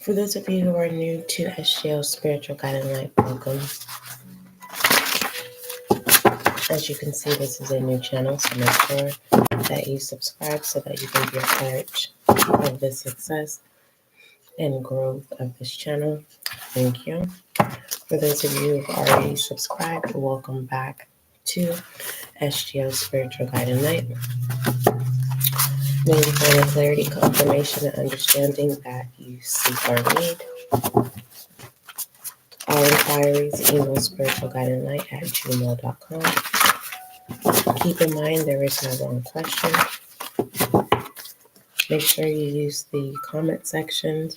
For those of you who are new to SGL Spiritual Guiding Light, welcome. As you can see, this is a new channel, so make sure that you subscribe so that you can be a part of the success and growth of this channel. Thank you. For those of you who've already subscribed, welcome back to SGL Spiritual Guiding Light. May you find the clarity, confirmation, and understanding that you seek or need. All inquiries, email spiritualguidinglight@gmail.com. Keep in mind there is no wrong question. Make sure you use the comment section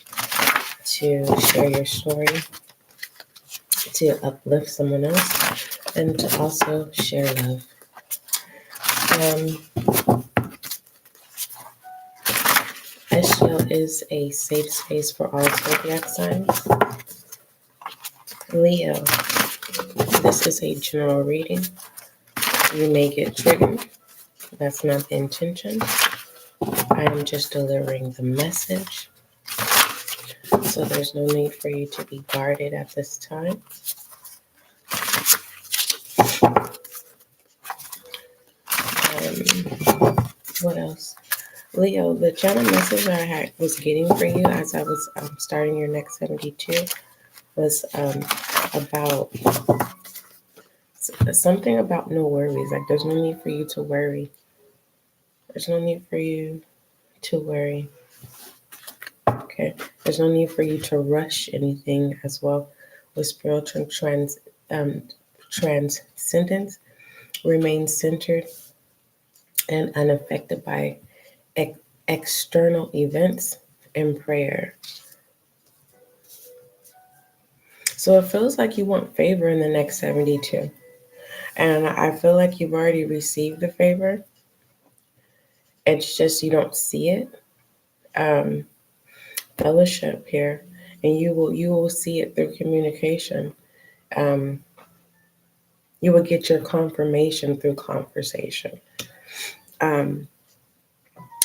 to share your story, to uplift someone else, and to also share love. SGL is a safe space for all zodiac signs. Leo, this is a general reading. You may get triggered. That's not the intention. I am just delivering the message. So there's no need for you to be guarded at this time. What else? Leo, the channel message I was getting for you as I was starting your next 72 was about something about no worries. Like there's no need for you to worry. There's no need for you to worry. Okay. There's no need for you to rush anything as well. With spiritual transcendence, remain centered and unaffected by external events and prayer. So it feels like you want favor in the next 72. And I feel like you've already received the favor. It's just you don't see it. Fellowship here. And you will see it through communication. You will get your confirmation through conversation.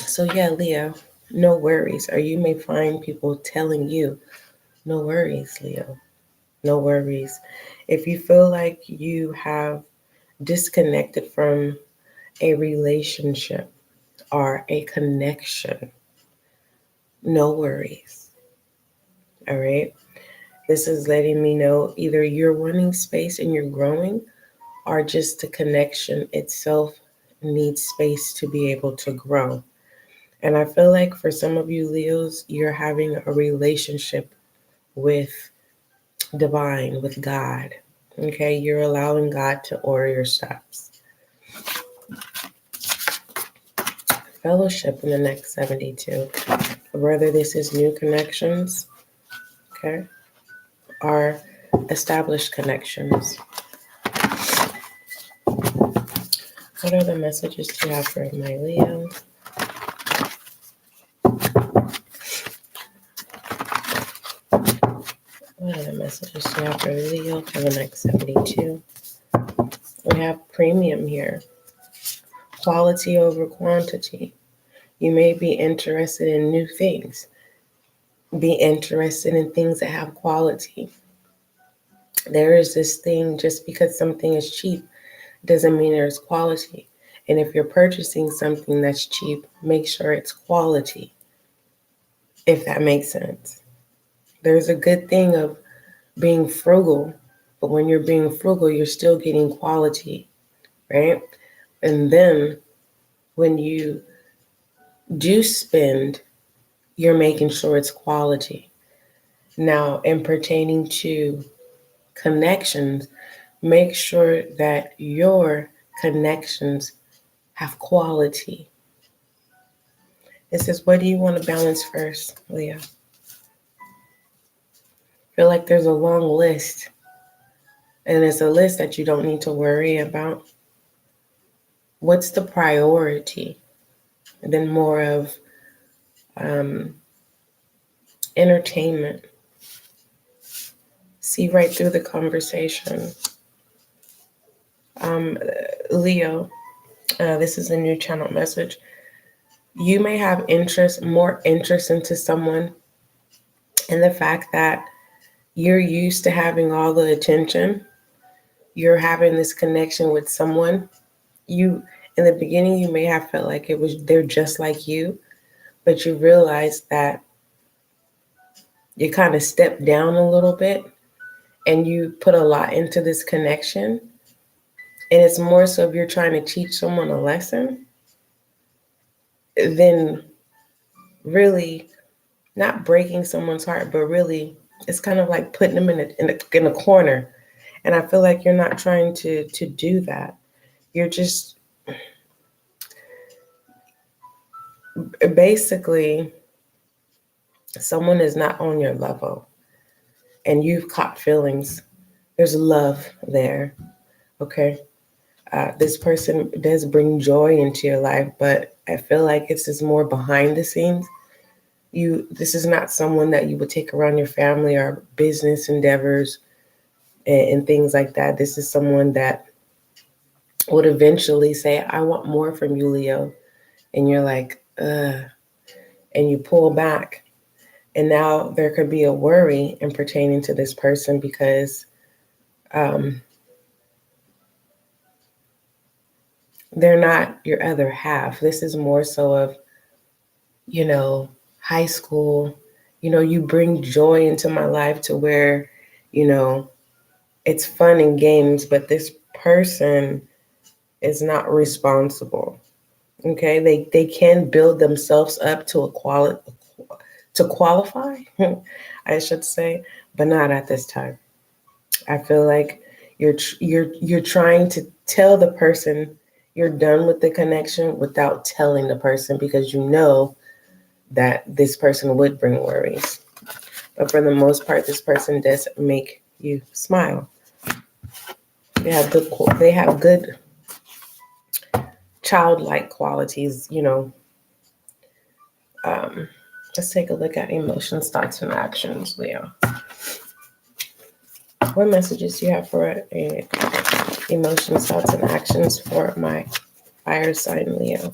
So yeah, Leo, no worries. Or you may find people telling you, no worries, Leo. No worries. If you feel like you have disconnected from a relationship or a connection, no worries. All right. This is letting me know either you're wanting space and you're growing, or just the connection itself needs space to be able to grow. And I feel like for some of you Leos, you're having a relationship with divine, with God. Okay, you're allowing God to order your steps. Fellowship in the next 72. Whether this is new connections, okay, or established connections. What are the messages do you have for my Leo? What are the messages do you have for Leo for the next 72? We have premium here. Quality over quantity. You may be interested in new things. Be interested in things that have quality. There is this thing, just because something is cheap doesn't mean there's quality. And if you're purchasing something that's cheap, make sure it's quality, if that makes sense. There's a good thing of being frugal, but when you're being frugal, you're still getting quality, right? And then when you do spend, you're making sure it's quality. Now, in pertaining to connections, make sure that your connections have quality. It says, what do you want to balance first, Leo? Feel like there's a long list, and it's a list that you don't need to worry about. What's the priority? And then more of entertainment. See right through the conversation. Leo, this is a new channel message. You may have more interest into someone And the fact that you're used to having all the attention, you're having this connection with someone. You, in the beginning, you may have felt like they're just like you, but you realize that you kind of step down a little bit and you put a lot into this connection. And it's more so if you're trying to teach someone a lesson than really not breaking someone's heart, but really it's kind of like putting them in a corner. And I feel like you're not trying to do that. You're just basically, someone is not on your level and you've caught feelings. There's love there. Okay. This person does bring joy into your life, but I feel like it's just more behind the scenes. This is not someone that you would take around your family or business endeavors and things like that. This is someone that would eventually say, I want more from you, Leo. And you're like, ugh. And you pull back. And now there could be a worry in pertaining to this person because they're not your other half. This is more so of, high school. You bring joy into my life to where, it's fun and games, but this person is not responsible. Okay, they can build themselves up to qualify, I should say, but not at this time. I feel like you're trying to tell the person you're done with the connection without telling the person because you know that this person would bring worries. But for the most part, this person does make you smile. They have good childlike qualities, Let's take a look at emotions, thoughts, and actions, Leo. What messages do you have for emotions, thoughts, and actions for my fire sign, Leo?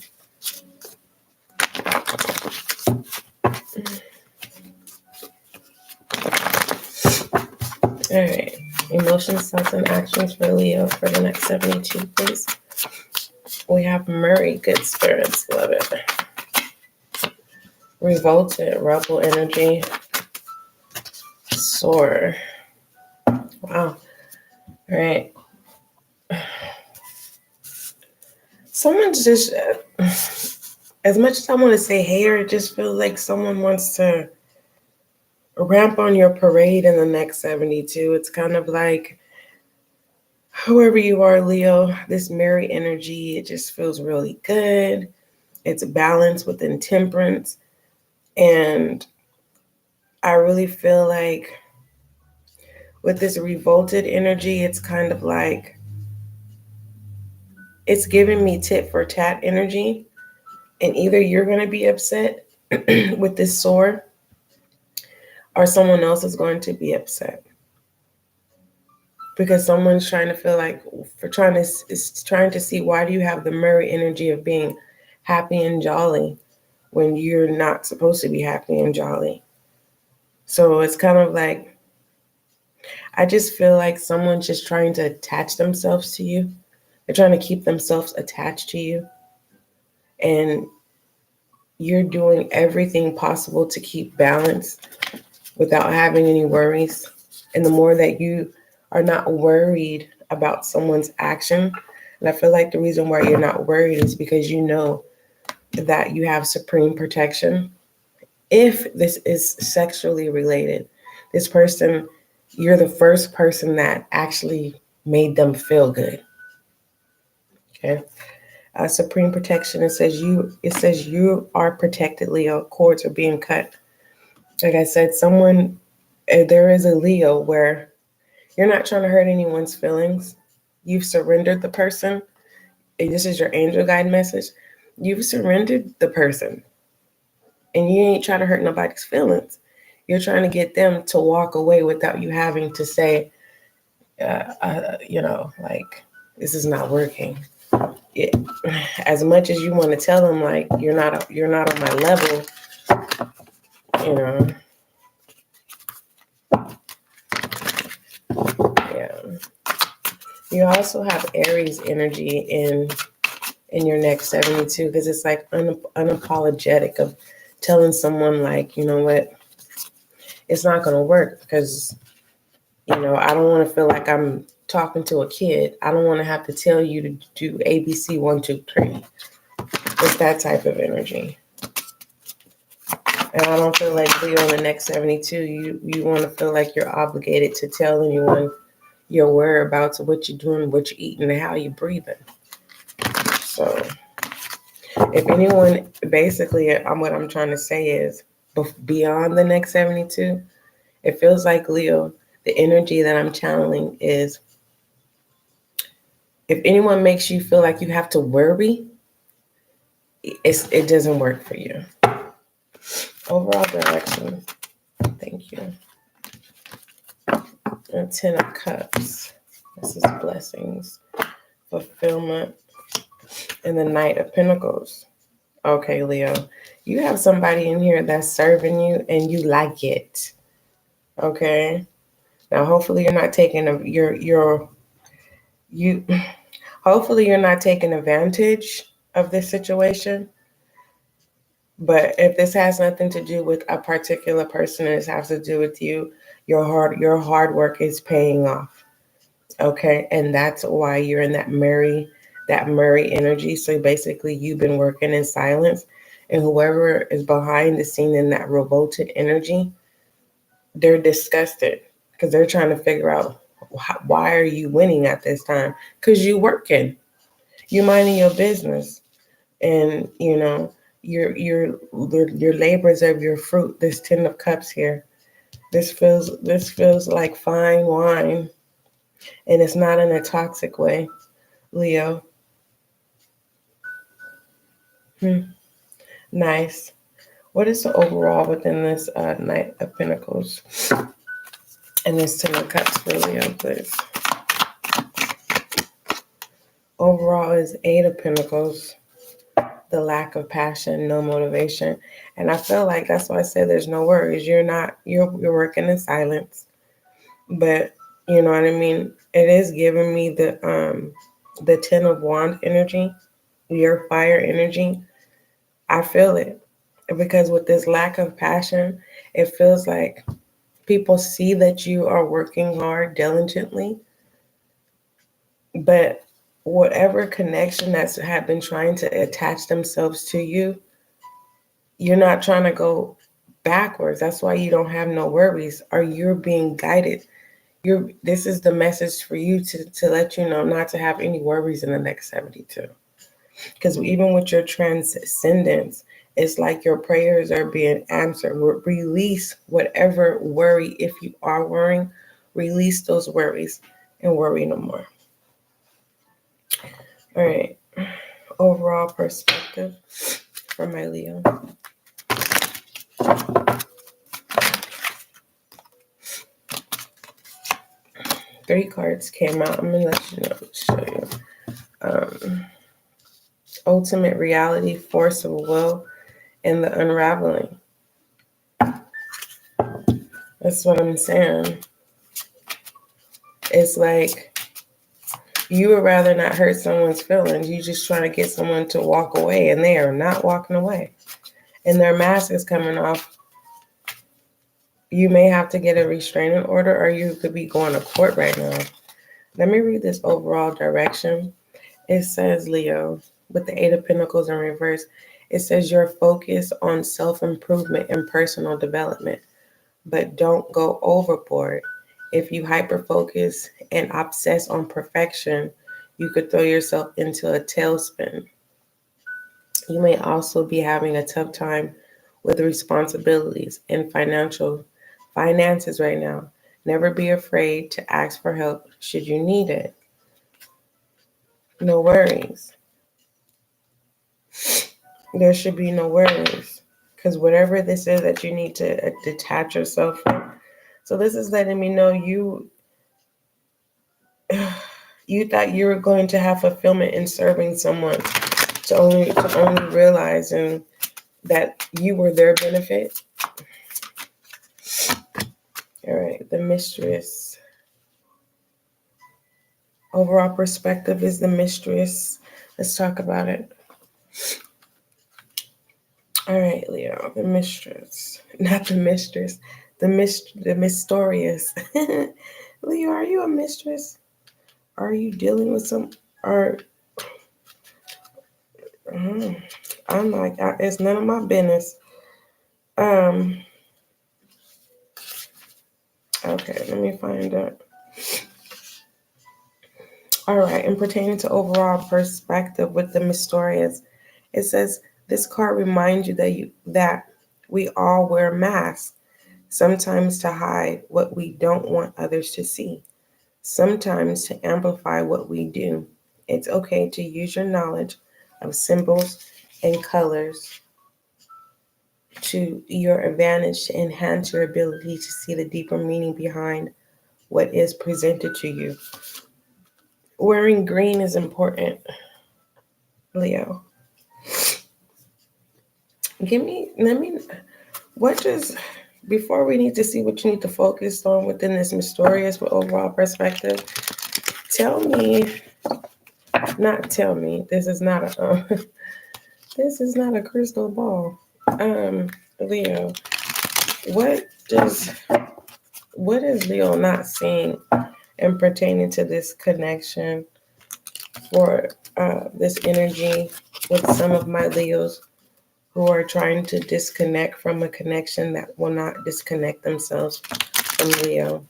All right. Emotions, thoughts, and actions for Leo for the next 72, please. We have Murray, good spirits, love it. Revolted, rebel energy, soar. Wow. All right. Someone's just, as much as I want to say hater, it just feels like someone wants to ramp on your parade in the next 72. It's kind of like, whoever you are, Leo, this Mary energy, it just feels really good. It's balanced with intemperance. And I really feel like with this revolted energy, it's kind of like, it's giving me tit for tat energy. And either you're going to be upset with this sword or someone else is going to be upset. Because someone's trying to feel like, is trying to see, why do you have the Murray energy of being happy and jolly when you're not supposed to be happy and jolly? So it's kind of like, I just feel like someone's just trying to attach themselves to you. They're trying to keep themselves attached to you. And you're doing everything possible to keep balance without having any worries. And the more that you are not worried about someone's action, and I feel like the reason why you're not worried is because you know that you have supreme protection. If this is sexually related, this person, you're the first person that actually made them feel good. Okay. Supreme protection. It says you are protected, Leo. Cords are being cut. Like I said, there is a Leo where you're not trying to hurt anyone's feelings. You've surrendered the person. This is your angel guide message. You've surrendered the person. And you ain't trying to hurt nobody's feelings. You're trying to get them to walk away without you having to say, like, this is not working. As much as you want to tell them, like, you're not on my level, You also have Aries energy in your next 72, because it's like unapologetic of telling someone, like, you know what, it's not going to work, because, you know, I don't want to feel like I'm talking to a kid. I don't want to have to tell you to do ABC 1, 2, 3. It's that type of energy. And I don't feel like, Leo, in the next 72, you want to feel like you're obligated to tell anyone your whereabouts, what you're doing, what you're eating, and how you're breathing. So if anyone, basically, what I'm trying to say is, beyond the next 72, it feels like, Leo, the energy that I'm channeling is, if anyone makes you feel like you have to worry, it doesn't work for you. Overall direction. Thank you. And 10 of Cups. This is blessings, fulfillment, and the Knight of Pentacles. Okay, Leo, you have somebody in here that's serving you and you like it. Okay. Now, hopefully you're not taking hopefully you're not taking advantage of this situation. But if this has nothing to do with a particular person, and this has to do with you, your hard work is paying off. Okay, and that's why you're in that Mary energy. So basically, you've been working in silence, and whoever is behind the scene in that revolted energy, they're disgusted, because they're trying to figure out, why are you winning at this time? Because you working, you minding your business, and you know your labors of your fruit. This 10 of Cups here. This feels like fine wine, and it's not in a toxic way, Leo. Nice. What is the overall within this Knight of Pentacles and this 10 of Cups for Leo, please? Overall is 8 of Pentacles, the lack of passion, no motivation. And I feel like that's why I said there's no worries. You're working in silence. But you know what I mean? It is giving me the 10 of Wand energy, your fire energy. I feel it. Because with this lack of passion, it feels like people see that you are working hard diligently, but whatever connection that's have been trying to attach themselves to you, you're not trying to go backwards. That's why you don't have no worries, or you're being guided. This is the message for you to let you know not to have any worries in the next 72. Because even with your transcendence, it's like your prayers are being answered. Release whatever worry. If you are worrying, release those worries and worry no more. All right. Overall perspective for my Leo. Three cards came out. I'm going to let you know. Show you. Ultimate reality, force of will, and the unraveling. That's what I'm saying. It's like you would rather not hurt someone's feelings. You just trying to get someone to walk away, and they are not walking away. And their mask is coming off. You may have to get a restraining order, or you could be going to court right now. Let me read this overall direction. It says, Leo, with the 8 of Pentacles in reverse, it says you're focused on self-improvement and personal development, but don't go overboard. If you hyper-focus and obsess on perfection, you could throw yourself into a tailspin. You may also be having a tough time with responsibilities and finances right now. Never be afraid to ask for help should you need it. No worries. There should be no worries, because whatever this is that you need to detach yourself from. So this is letting me know you thought you were going to have fulfillment in serving someone, to only realize that you were their benefit. All right, the mistress. Overall perspective is the mistress. Let's talk about it. All right, Leo, the mistress. Not the mistress. The mysterious. Leo, are you a mistress? Are you dealing with some or I'm like, it's none of my business. Okay, let me find out. All right, and pertaining to overall perspective with the mysterious, it says this card reminds you that we all wear masks, sometimes to hide what we don't want others to see, sometimes to amplify what we do. It's okay to use your knowledge of symbols and colors to your advantage to enhance your ability to see the deeper meaning behind what is presented to you. Wearing green is important, Leo. Before we need to see what you need to focus on within this mysterious but overall perspective, this is not this is not a crystal ball. Leo, what is Leo not seeing and pertaining to this connection for this energy with some of my Leos who are trying to disconnect from a connection that will not disconnect themselves from Leo?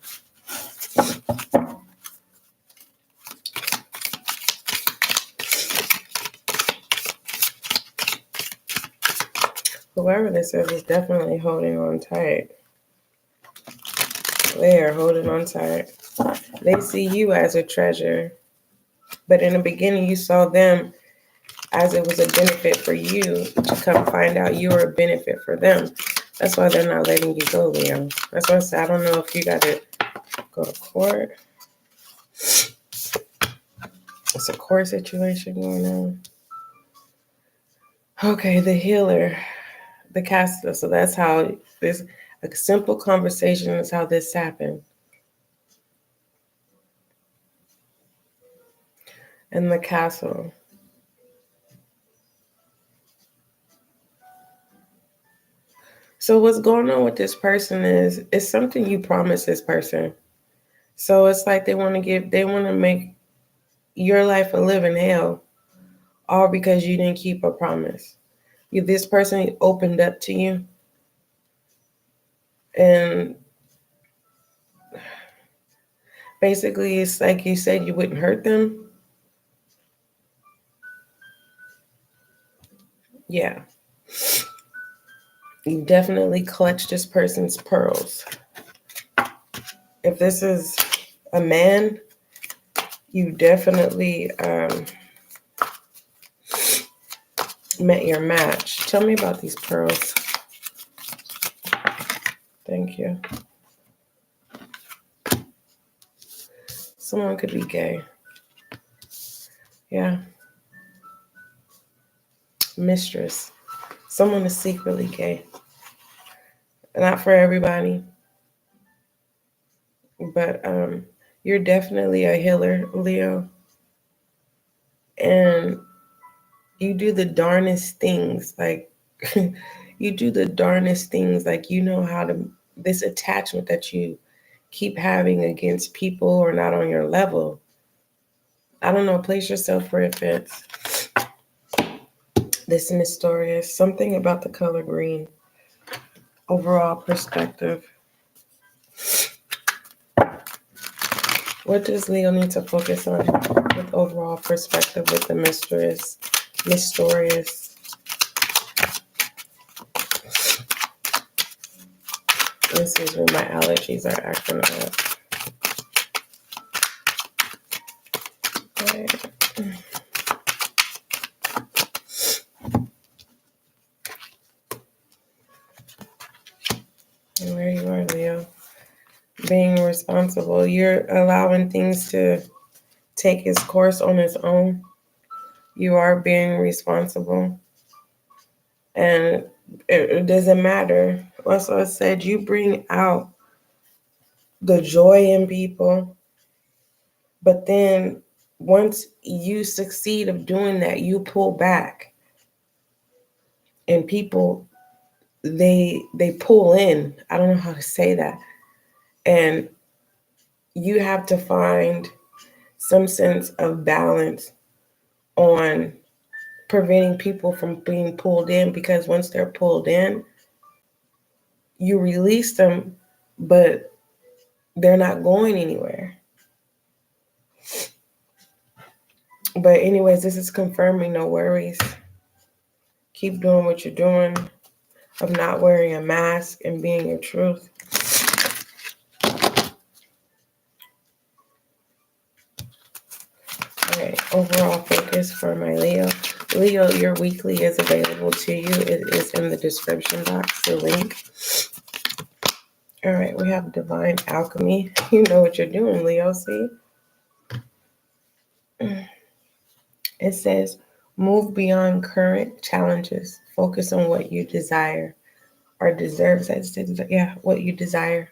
Whoever this is definitely holding on tight. They are holding on tight. They see you as a treasure, but in the beginning you saw them as it was a benefit for you to come find out you were a benefit for them. That's why they're not letting you go, Leo. That's why I said I don't know if you got to go to court. It's a court situation going on. Okay, the healer, the caster. So that's how this, a simple conversation is how this happened. And the castle. So what's going on with this person is it's something you promised this person. So it's like they want to make your life a living hell, all because you didn't keep a promise. This person opened up to you, and basically it's like you said you wouldn't hurt them. Yeah. You definitely clutch this person's pearls. If this is a man, you definitely met your match. Tell me about these pearls. Thank you. Someone could be gay. Yeah. Mistress. Someone is secretly gay. Not for everybody. But you're definitely a healer, Leo. And you do the darnest things. Like, you do the darnest things. Like, you know how to, this attachment that you keep having against people who are not on your level. I don't know, place yourself where it fits. This mysterious, something about the color green. Overall perspective. What does Leo need to focus on with overall perspective with the mysterious? This is when my allergies are acting up. Okay. And where you are, Leo. Being responsible. You're allowing things to take its course on its own. You are being responsible. And it doesn't matter. Also, I said you bring out the joy in people, but then once you succeed of doing that, you pull back, and people, they pull in. I don't know how to say that. And you have to find some sense of balance on preventing people from being pulled in, because once they're pulled in, you release them, but they're not going anywhere. But anyways, this is confirming, no worries. Keep doing what you're doing, of not wearing a mask and being your truth. All right, overall focus for my Leo. Leo, your weekly is available to you. It is in the description box, the link. All right, we have divine alchemy. You know what you're doing, Leo, see? It says, move beyond current challenges. Focus on what you desire or deserves. What you desire.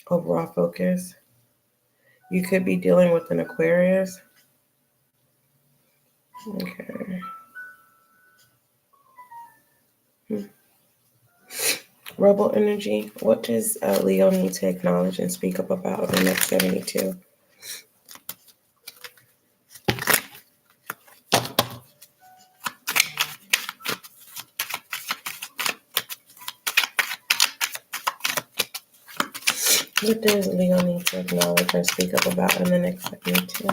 Overall focus. You could be dealing with an Aquarius. Okay. Rebel energy. What does Leo need to acknowledge and speak up about in the next 72? What does Leo need to acknowledge or speak up about in the next 72?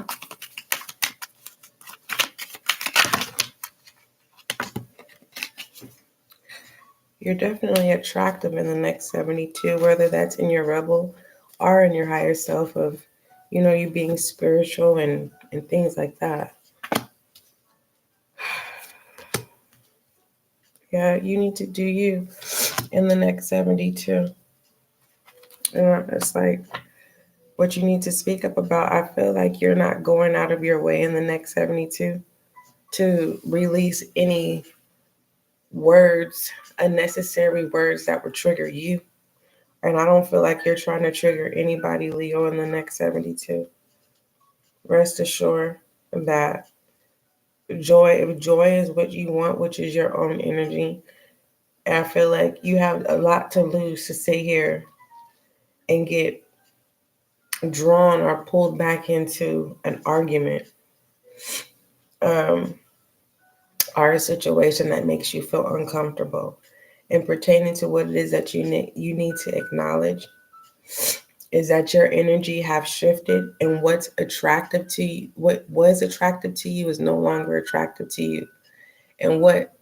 You're definitely attractive in the next 72, whether that's in your rebel or in your higher self of, you being spiritual and things like that. Yeah, you need to do you in the next 72. It's like what you need to speak up about. I feel like you're not going out of your way in the next 72 to release any words, unnecessary words that would trigger you. And I don't feel like you're trying to trigger anybody, Leo, in the next 72. Rest assured that joy is what you want, which is your own energy. And I feel like you have a lot to lose to sit here and get drawn or pulled back into an argument or a situation that makes you feel uncomfortable. And pertaining to what it is that you need to acknowledge is that your energy have shifted, and what was attractive to you is no longer attractive to you. And what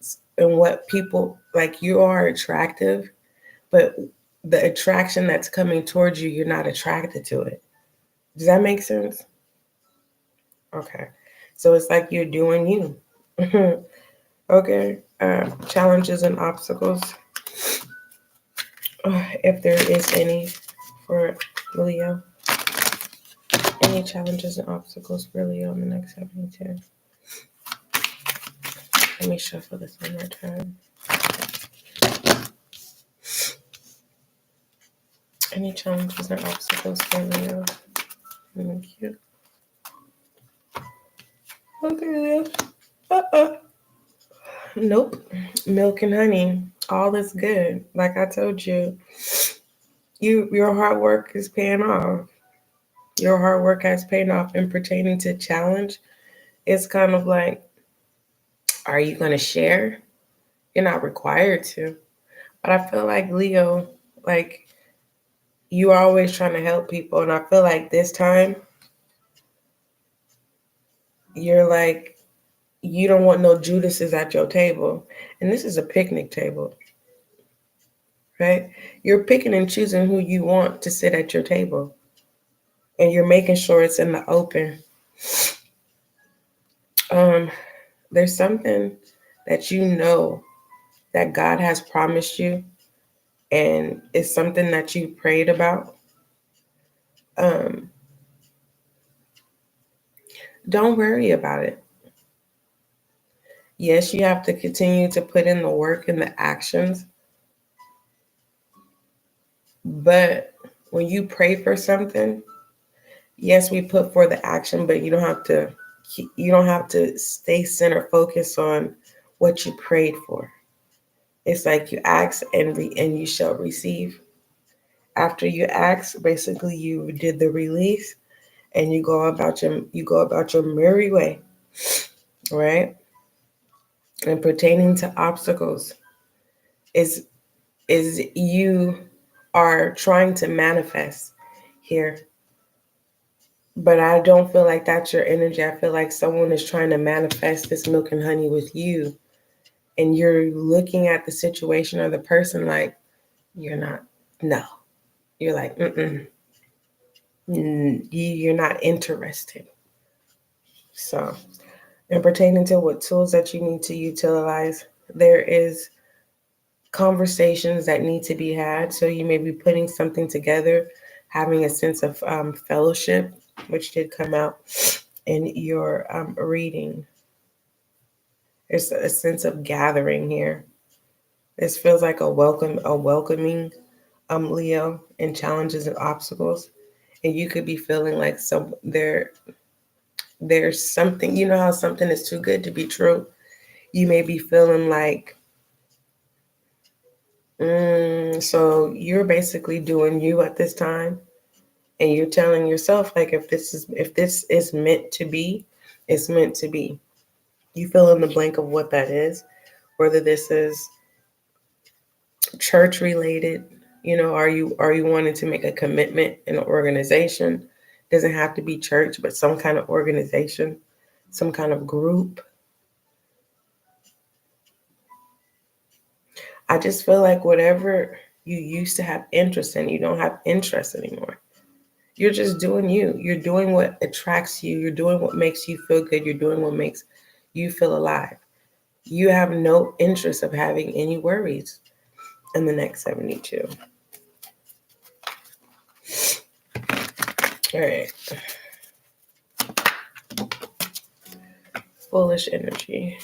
people like, you are attractive, but the attraction that's coming towards you, you're not attracted to it. Does that make sense? Okay. So it's like you're doing you. Okay. Challenges and obstacles. If there is any for Leo. Any challenges and obstacles for Leo in the next 72? Let me shuffle this one more time. Any challenges and obstacles for Leo? Thank you. Okay, Leo. Nope. Milk and honey. All is good. Like I told you, your hard work is paying off. Your hard work has paid off. And pertaining to challenge, it's kind of like, are you going to share? You're not required to. But I feel like, Leo, like, you are always trying to help people. And I feel like this time, you're like, you don't want no Judases at your table. And this is a picnic table, right? You're picking and choosing who you want to sit at your table. And you're making sure it's in the open. There's something that you know that God has promised you, and it's something that you prayed about. Don't worry about it. Yes, you have to continue to put in the work and the actions. But when you pray for something, yes, we put for the action, but you don't have to stay center focused on what you prayed for. It's like you ask and you shall receive. After you ask, basically you did the release and you go about your merry way, right? And pertaining to obstacles is you are trying to manifest here. But I don't feel like that's your energy. I feel like someone is trying to manifest this milk and honey with you. And you're looking at the situation or the person like, you're not, no. You're like, you're not interested. So, and pertaining to what tools that you need to utilize, there is conversations that need to be had. So you may be putting something together, having a sense of fellowship, which did come out in your reading. There's a sense of gathering here. This feels like a welcoming Leo and challenges and obstacles. And you could be feeling like there's something, you know how something is too good to be true. You may be feeling like, so you're basically doing you at this time, and you're telling yourself like, if this is meant to be, it's meant to be. You fill in the blank of what that is, whether this is church related. You know, are you wanting to make a commitment in an organization? Doesn't have to be church, but some kind of organization, some kind of group. I just feel like whatever you used to have interest in, you don't have interest anymore. You're just doing you. You're doing what attracts you. You're doing what makes you feel good. You're doing what makes you feel alive. You have no interest of having any worries in the next 72. All right. Foolish energy.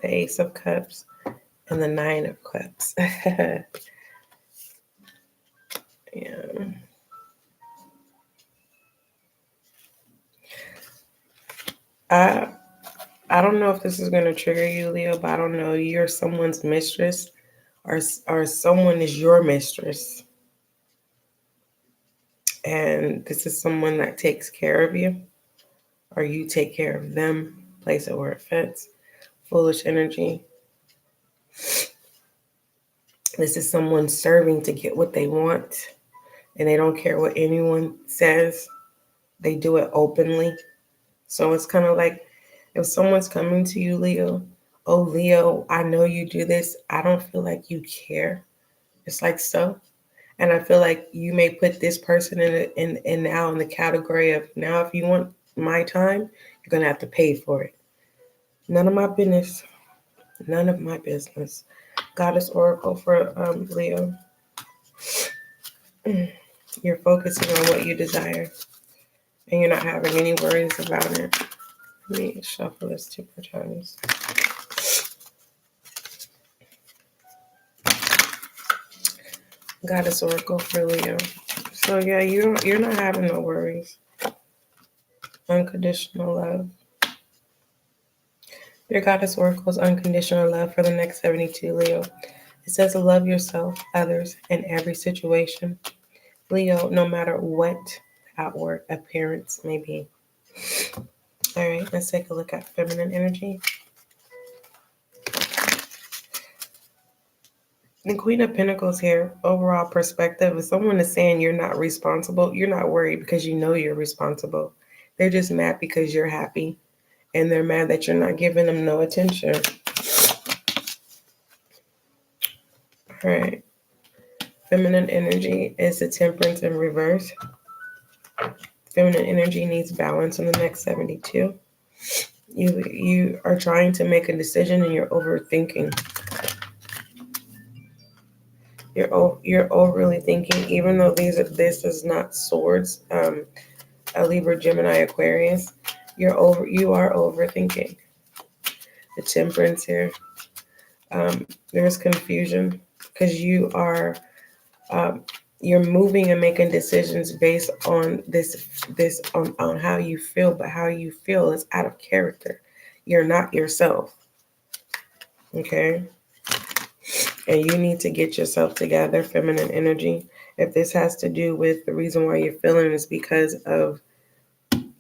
The Ace of Cups and the Nine of Cups. Yeah. I don't know if this is going to trigger you, Leo, but I don't know. You're someone's mistress, or someone is your mistress. And this is someone that takes care of you, or you take care of them. Place it where it fits. Foolish energy. This is someone serving to get what they want, and they don't care what anyone says. They do it openly. So it's kind of like if someone's coming to you, Leo, oh, Leo, I know you do this. I don't feel like you care. It's like so. And I feel like you may put this person in now in the category of, now if you want my time, you're going to have to pay for it. None of my business. None of my business. Goddess Oracle for Leo. You're focusing on what you desire, and you're not having any worries about it. Let me shuffle this 2 more times. Goddess Oracle for Leo. So yeah, you're not having no worries. Unconditional love. Your Goddess Oracle's unconditional love for the next 72, Leo. It says to love yourself, others, and every situation. Leo, no matter what outward appearance may be. All right, let's take a look at feminine energy. The Queen of Pentacles here, overall perspective, if someone is saying you're not responsible, you're not worried because you know you're responsible. They're just mad because you're happy, and they're mad that you're not giving them no attention. All right. Feminine energy is the Temperance in reverse. Feminine energy needs balance in the next 72. You are trying to make a decision and you're overthinking. You're overly thinking, even though this is not swords, a Libra, Gemini, Aquarius. You are overthinking. The Temperance here. There's confusion because you are You're moving and making decisions based on on how you feel, but how you feel is out of character. You're not yourself. Okay? And you need to get yourself together, feminine energy. If this has to do with the reason why you're feeling is because of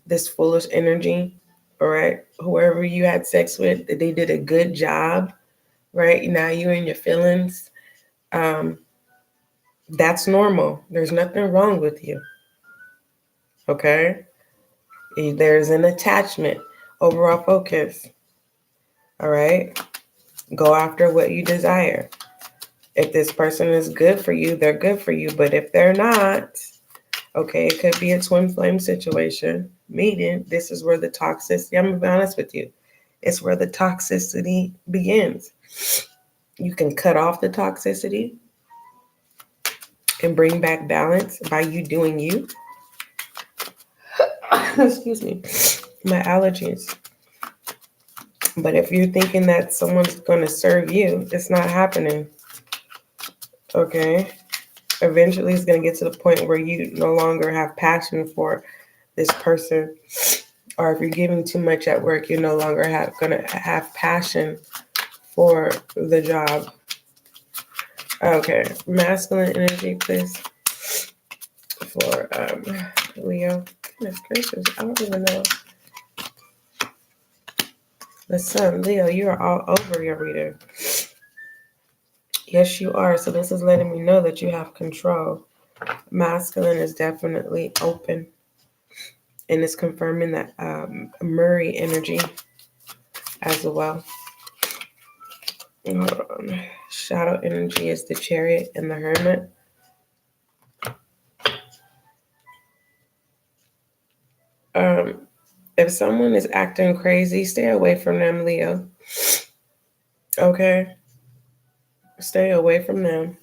this foolish energy, all right? Whoever you had sex with, they did a good job, right? Now you're in your feelings. That's normal. There's nothing wrong with you, okay? There's an attachment, overall focus, all right? Go after what you desire. If this person is good for you, they're good for you. But if they're not, okay, it could be a twin flame situation. Meaning, this is where the toxicity, I'm going to be honest with you, it's where the toxicity begins. You can cut off the toxicity and bring back balance by you doing you. Excuse me, my allergies. But if you're thinking that someone's going to serve you, it's not happening. Okay? Eventually, it's going to get to the point where you no longer have passion for this person. Or if you're giving too much at work, you're no longer going to have passion for the job. Okay. Masculine energy, please. For Leo. Goodness gracious, I don't even know. The sun, Leo, you are all over your reader. Yes, you are. So this is letting me know that you have control. Masculine is definitely open. And it's confirming that Murray energy as well. Shadow energy is the Chariot and the Hermit. If someone is acting crazy, stay away from them, Leo. Okay? Stay away from them.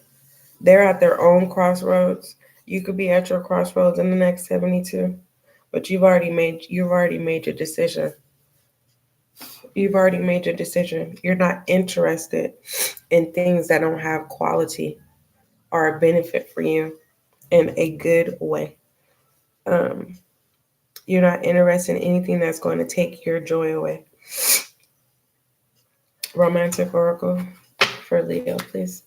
They're at their own crossroads. You could be at your crossroads in the next 72, but you've already made your decision. You've already made your decision. You're not interested in things that don't have quality or a benefit for you in a good way. You're not interested in anything that's going to take your joy away. Romantic oracle for Leo, please.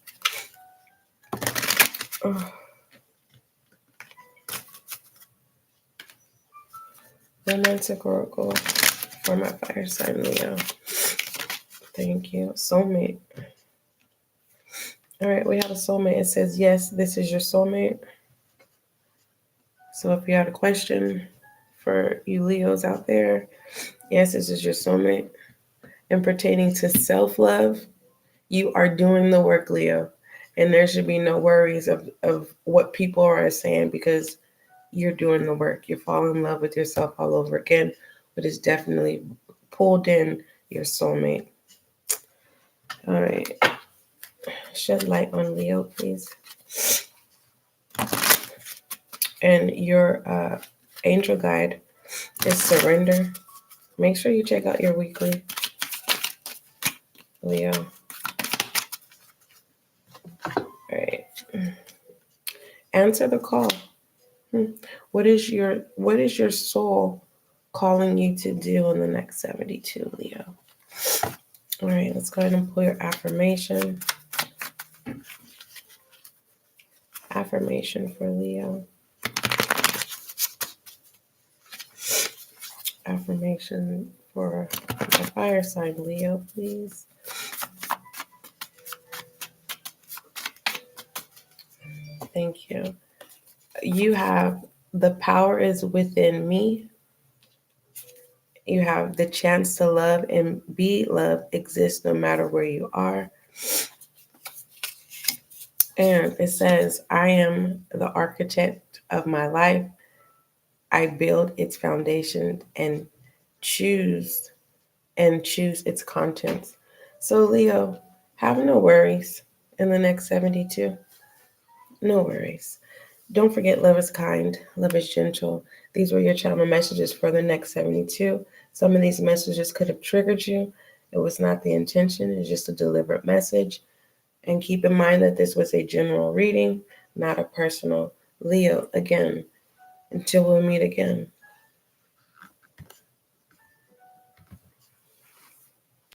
Oh. Romantic oracle for my fire sign, Leo. Thank you. Soulmate. All right, we have a soulmate. It says, yes, this is your soulmate. So if you had a question for you Leos out there, yes, this is your soulmate. And pertaining to self-love, you are doing the work, Leo. And there should be no worries of what people are saying because you're doing the work. You're falling in love with yourself all over again, but it's definitely pulled in your soulmate. All right. Shed light on Leo, please. And your angel guide is surrender. Make sure you check out your weekly, Leo. All right. Answer the call. What is your soul calling you to do in the next 72, Leo? All right, let's go ahead and pull your affirmation. Affirmation for Leo. Affirmation for the fire sign, Leo, please. Thank you. You have the power is within me. You have the chance to love and be loved exists no matter where you are. And it says, I am the architect of my life. I build its foundation and choose its contents. So Leo, have no worries in the next 72. No worries. Don't forget, love is kind, love is gentle. These were your channel messages for the next 72. Some of these messages could have triggered you. It was not the intention. It's just a deliberate message. And keep in mind that this was a general reading. not a personal. Leo, again, until we'll meet again.